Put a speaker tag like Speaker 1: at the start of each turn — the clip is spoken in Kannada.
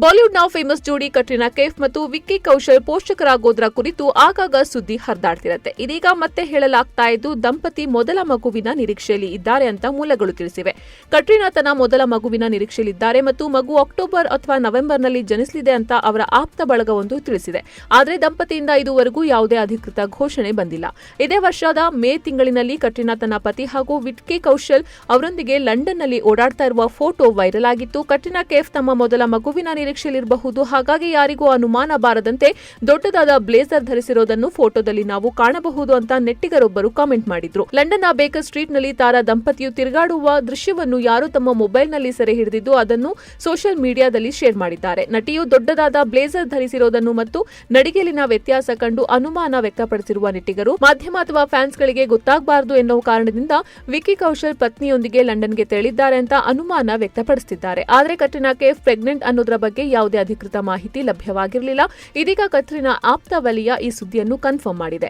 Speaker 1: ಬಾಲಿವುಡ್ನ ಫೇಮಸ್ ಜೋಡಿ ಕಟ್ರಿನಾ ಕೈಫ್ ಮತ್ತು ವಿಕ್ಕಿ ಕೌಶಲ್ ಪೋಷಕರಾಗೋದ್ರ ಕುರಿತು ಆಗಾಗ ಸುದ್ದಿ ಹರಿದಾಡ್ತಿರತ್ತೆ. ಇದೀಗ ಮತ್ತೆ ಹೇಳಲಾಗ್ತಾ ಇದ್ದು ದಂಪತಿ ಮೊದಲ ಮಗುವಿನ ನಿರೀಕ್ಷೆಯಲ್ಲಿ ಇದ್ದಾರೆ ಅಂತ ಮೂಲಗಳು ತಿಳಿಸಿವೆ. ಕಟ್ರಿನಾ ತನ್ನ ಮೊದಲ ಮಗುವಿನ ನಿರೀಕ್ಷೆಯಲ್ಲಿದ್ದಾರೆ ಮತ್ತು ಮಗು ಅಕ್ಟೋಬರ್ ಅಥವಾ ನವೆಂಬರ್ನಲ್ಲಿ ಜನಿಸಲಿದೆ ಅಂತ ಅವರ ಆಪ್ತ ಬಳಗವೊಂದು ತಿಳಿಸಿದೆ. ಆದರೆ ದಂಪತಿಯಿಂದ ಇದುವರೆಗೂ ಯಾವುದೇ ಅಧಿಕೃತ ಘೋಷಣೆ ಬಂದಿಲ್ಲ. ಇದೇ ವರ್ಷದ ಮೇ ತಿಂಗಳಿನಲ್ಲಿ ಕಟ್ರಿನಾ ತನ್ನ ಪತಿ ಹಾಗೂ ವಿಕ್ಕಿ ಕೌಶಲ್ ಅವರೊಂದಿಗೆ ಲಂಡನ್ನಲ್ಲಿ ಓಡಾಡ್ತಾ ಇರುವ ಫೋಟೋ ವೈರಲ್ ಆಗಿತ್ತು. ಕಟ್ರಿನಾ ಕೈಫ್ ತಮ್ಮ ಮೊದಲ ಮಗುವಿನ ನಿರೀಕ್ಷೆಯಲ್ಲಿರಬಹುದು, ಹಾಗಾಗಿ ಯಾರಿಗೂ ಅನುಮಾನ ಬಾರದಂತೆ ದೊಡ್ಡದಾದ ಬ್ಲೇಸರ್ ಧರಿಸಿರೋದನ್ನು ಫೋಟೋದಲ್ಲಿ ನಾವು ಕಾಣಬಹುದು ಅಂತ ನೆಟ್ಟಿಗರೊಬ್ಬರು ಕಾಮೆಂಟ್ ಮಾಡಿದ್ರು. ಲಂಡನ್ನ ಬೇಕರ್ ಸ್ಟ್ರೀಟ್ನಲ್ಲಿ ತಾರಾ ದಂಪತಿಯು ತಿರುಗಾಡುವ ದೃಶ್ಯವನ್ನು ಯಾರು ತಮ್ಮ ಮೊಬೈಲ್ನಲ್ಲಿ ಸೆರೆ ಹಿಡಿದಿದ್ದು ಅದನ್ನು ಸೋಷಿಯಲ್ ಮೀಡಿಯಾದಲ್ಲಿ ಶೇರ್ ಮಾಡಿದ್ದಾರೆ. ನಟಿಯು ದೊಡ್ಡದಾದ ಬ್ಲೇಸರ್ ಧರಿಸಿರೋದನ್ನು ಮತ್ತು ನಡಿಗೆಯಲ್ಲಿನ ವ್ಯತ್ಯಾಸ ಕಂಡು ಅನುಮಾನ ವ್ಯಕ್ತಪಡಿಸಿರುವ ನೆಟ್ಟಿಗರು ಮಾಧ್ಯಮ ಅಥವಾ ಫ್ಯಾನ್ಸ್ಗಳಿಗೆ ಗೊತ್ತಾಗಬಾರದು ಎನ್ನುವ ಕಾರಣದಿಂದ ವಿಕ್ಕಿ ಕೌಶಲ್ ಪತ್ನಿಯೊಂದಿಗೆ ಲಂಡನ್ಗೆ ತೆರಳಿದ್ದಾರೆ ಅಂತ ಅನುಮಾನ ವ್ಯಕ್ತಪಡಿಸುತ್ತಿದ್ದಾರೆ. ಆದರೆ ಕಟ್ರಿನಾ ಕೈಫ್ ಪ್ರೆಗ್ನೆಂಟ್ ಅನ್ನೋದರ ಬಗ್ಗೆ ಯಾವುದೇ ಅಧಿಕೃತ ಮಾಹಿತಿ ಲಭ್ಯವಾಗಿರಲಿಲ್ಲ. ಇದೀಗ ಕಟ್ರಿನಾ ಆಪ್ತ ವಲಯ ಈ ಸುದ್ದಿಯನ್ನು ಕನ್ಫರ್ಮ್ ಮಾಡಿದೆ.